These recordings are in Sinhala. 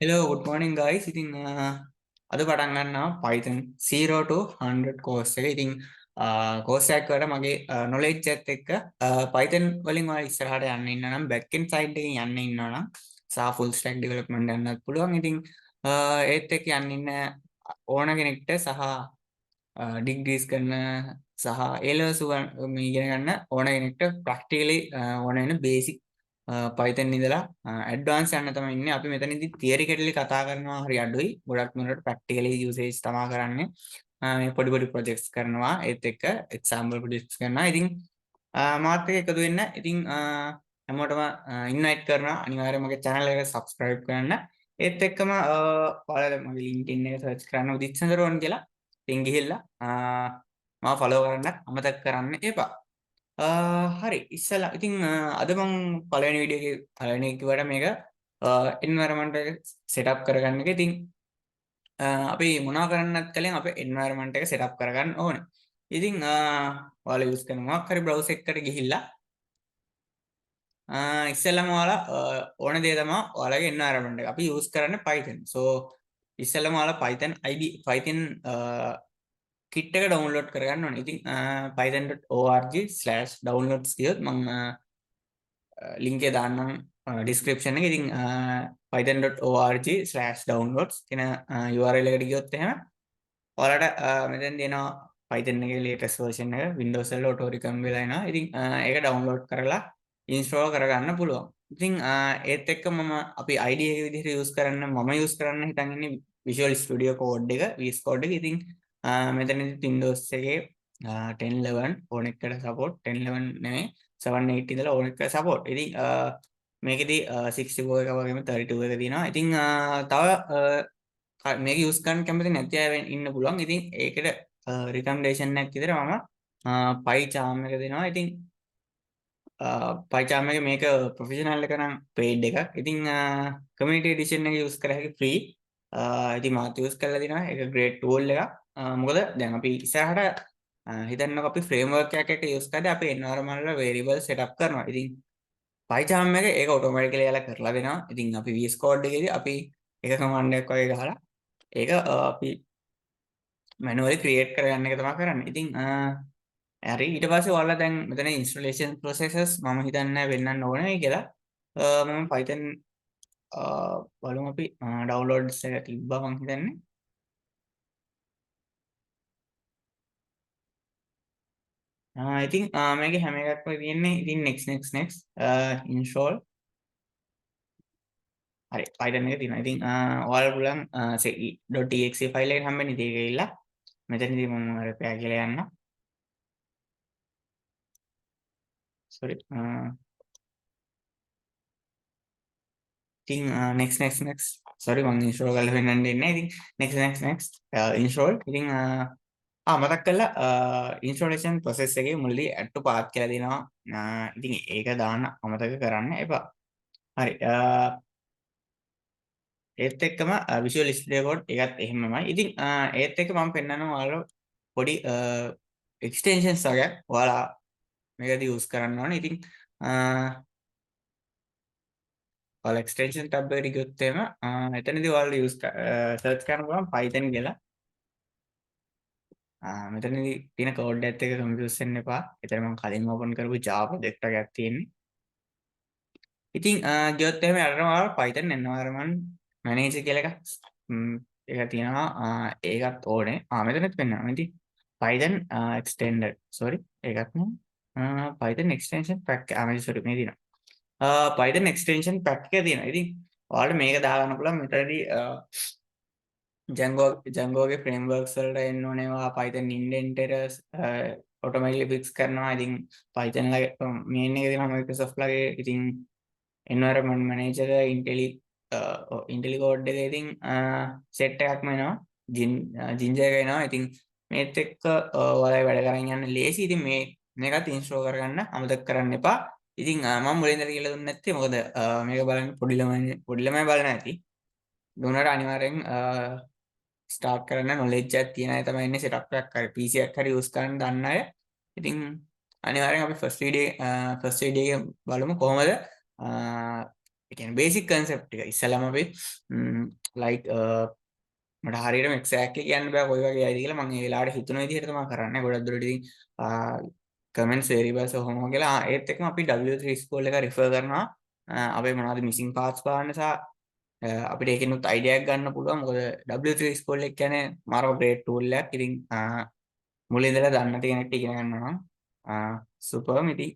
Hello, good morning guys. ඉතින් අද පටන් ගන්නවා Python 0 to 100 course එක. ඉතින් course එකක් වලට මගේ knowledge එකත් එක්ක Python වලින් ඔයාලා ඉස්සරහට යන්න ඉන්න නම් back end side එකෙන් යන්න ඉන්නවා නම් සහ full stack development යන්නත් පුළුවන්. ඉතින් ඒත් එක්ක යන්න ඉන්න ඕන කෙනෙක්ට සහ ඩිග්‍රීස් කරන සහ A-levels මේ ඉගෙන ගන්න ඕන කෙනෙක්ට practically ඕන වෙන basic Python ඉඳලා advanced යන්න තමයි ඉන්නේ. අපි මෙතනදී theoretically කතා කරනවා හරි අඩුයි. ගොඩක් දුරට practically usage තමයි කරන්නේ. මේ පොඩි පොඩි projects කරනවා. ඒත් එක්ක example projects කරනවා. ඉතින් මාත් එක්ක එකතු වෙන්න. ඉතින් හැමෝටම invite කරනවා. අනිවාර්යයෙන් මගේ channel එක subscribe කරන්න. ඒත් එක්කම ඔයාලා මගේ LinkedIn එක search කරන්න උදිත් සඳරුවන් කියලා. ඉතින් ගිහිල්ලා මාව follow කරන්න අමතක කරන්න එපා. හරි ඉස්සලා ඉතින් අද මම පළවෙනි වීඩියෝ එකේ පළවෙනි එක කිව්වට මේක environment එක setup කරගන්න එක. ඉතින් අපි මොනවා කරන්නත් කලින් අපේ environment එක setup කරගන්න ඕනේ. ඉතින් ඔයාලා use කරන මොකක් හරි browser එකකට ගිහිල්ලා ඉස්සෙල්ලාම ඔයාලා ඕන දේ තමයි ඔයාලගේ environment එක. අපි use කරන්නේ Python. So ඉස්සෙල්ලාම ඔයාලා Python kit එක download කරගන්න ඕනේ. ඉතින් python.org/downloads කියොත් මම link එක දාන්නම් description එකේ. ඉතින් python.org/downloads කියන URL එකට ගියොත් එහෙම ඔයාලට මෙතෙන් දෙනවා Python එකේ latest version එක Windows වල auto recommend වෙලා එනවා. ඉතින් ඒක download කරලා install කරගන්න පුළුවන්. ඉතින් ඒත් එක්ක අපි IDE එක විදිහට use කරන්න හිතන් ඉන්නේ Visual Studio Code එක VS Code එක. ඉතින් මෙතනදී Windows එකේ 1011 ඕන එකට support 1011 නෙමෙයි 780 ඉඳලා ඕන එකට support. ඉතින් මේකෙදි 64 එක වගේම 32 එක තියෙනවා. ඉතින් තව මේක use කරන්න කැමති නැති අය ඉන්න පුළුවන්. ඉතින් ඒකට recommendation එකක් විතර මම PyCharm එක දෙනවා. ඉතින් PyCharm එක මේක professional එක නම් paid එකක්. ඉතින් community edition එක use කර හැකි free. ඉතින් මාත් use කරලා දිනවා. ඒක great tool එකක්. මොකද දැන් අපි ඉස්සරහට හිතන්නකො අපි framework එකක් use කරද්දී අපි environment වල variable setup කරනවා. ඉතින් PyCharm එක ඒක automatically යාලා කරලා දෙනවා. ඉතින් අපි VS Code එකේදී අපි එක command එකක් වගේ ගහලා ඒක අපි manually create කරගන්න එක තමයි කරන්නේ. ඉතින් හරි ඊට පස්සේ ඔයාලා දැන් මෙතන installation processes මම හිතන්නේ වෙන්නන්න ඕනේ කියලා. මම Python බලමු අපි downloads එක තිබ්බා මම හිතන්නේ. ඉතින් මේකේ හැම එකක්ම තියෙන්නේ ඉතින් next install හරි Python එක තියෙනවා. ඉතින් ඔයාලා පුළුවන් .exe ෆයිල් එක හම්බෙන්නේ ඉතින් ඒක ගිහිල්ලා මෙතනදී මම අර පෑ කියලා යන්න. sorry ඉතින් next sorry මම install කරලා වෙන්නන්න දෙන්නේ. ඉතින් next install. ඉතින් මතක් කළා installation process එකේ මුලදී add to path කියලා දෙනවා. ඉතින් ඒක දාන්න අමතක කරන්න එපා. හරි ඒත් එක්කම Visual Studio Code එකත් එහෙමමයි. ඉතින් ඒත් එක්ක මම පෙන්නනවා ඔයාලා පොඩි extensions වගේ ඔයාලා මේකදී use කරන්න ඕනේ. ඉතින් ඔයාලා extension tab එකට ගියොත් එහෙම එතනදී ඔයාලා search කරන්න පුළුවන් Python කියලා. මෙතනදී තියෙන code එකත් එක්ක confuse වෙන්න එපා. ඒතර මම කලින් open කරපු Java project එකක් තියෙන්නේ. ඉතින් ගියොත් එහෙම යනවා ඔයාලා Python environment manager කියලා එකක් ඒක තියෙනවා. ඒකත් ඕනේ. මෙතනත් පෙන්නනවා. ඉතින් Python extended sorry ඒකත් නෙමෙයි. Python extension pack sorry මේ තියෙනවා. Python extension pack එක තියෙනවා. ඉතින් ඔයාලට මේක දාගන්න පුළුවන්. මෙතනදී Djangoගේ frameworks වලට එන්න ඕනේවා Python indenters automatically fix කරනවා. ඉතින් Python ලගේ main එක දෙනවා Microsoft ලගේ. ඉතින් environment manager IntelliCode එකේ ඉතින් set එකක්ම එනවා. Ginger එක එනවා. ඉතින් මේත් එක්ක ඔයාලා වැඩ කරන් යන්න ලේසි. ඉතින් මේකත් install කරගන්න අමතක කරන්න එපා. ඉතින් මම මුලින් ඉඳලා කියලා දුන්නේ නැත්තේ මොකද මේක බලන්න පොඩි ළමයි බලන්න ඇති. දුන්නට අනිවාර්යෙන් ස්ටාර්ට් කරන්න knowledge එකක් තියෙන අය තමයි ඉන්නේ setup එකක් හරි PC එකක් හරි use කරන්න දන්න අය. ඉතින් අනිවාර්යෙන් අපි first video එක බලමු කොහොමද කියන්නේ බේසික් කන්සෙප්ට් එක ඉස්සලම අපි ලයික් මට හරියටම එක්සැක්ට්ලි කියන්න බෑ කොයි වගේ අයද කියලා මම ඒ වෙලාවට හිතුන විදිහට තමයි කරන්නේ ගොඩක් දුරට ඉතින් කමෙන්ට්ස් වේරියබල්ස් ඔහොම කියලා ඒත් එක්කම අපි W3 ස්කෝල් එක රිෆර් කරනවා අපේ මොනවද මිසින් පාර්ට්ස් බලන්න සහ අපිට ඒකෙනුත් අයිඩියක් ගන්න පුළුවන් මොකද W3 ස්කෝල් එක කියන්නේ මාරම ග්‍රේට් ටූල් එකක් ඉතින් මුලින් ඉඳලා දන්න කෙනෙක්ට ඉගෙන ගන්නවා නම් සුපර්ම් ඉතින්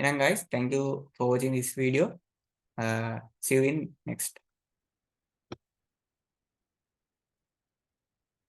එහෙනම් guys thank you for watching this video see you in next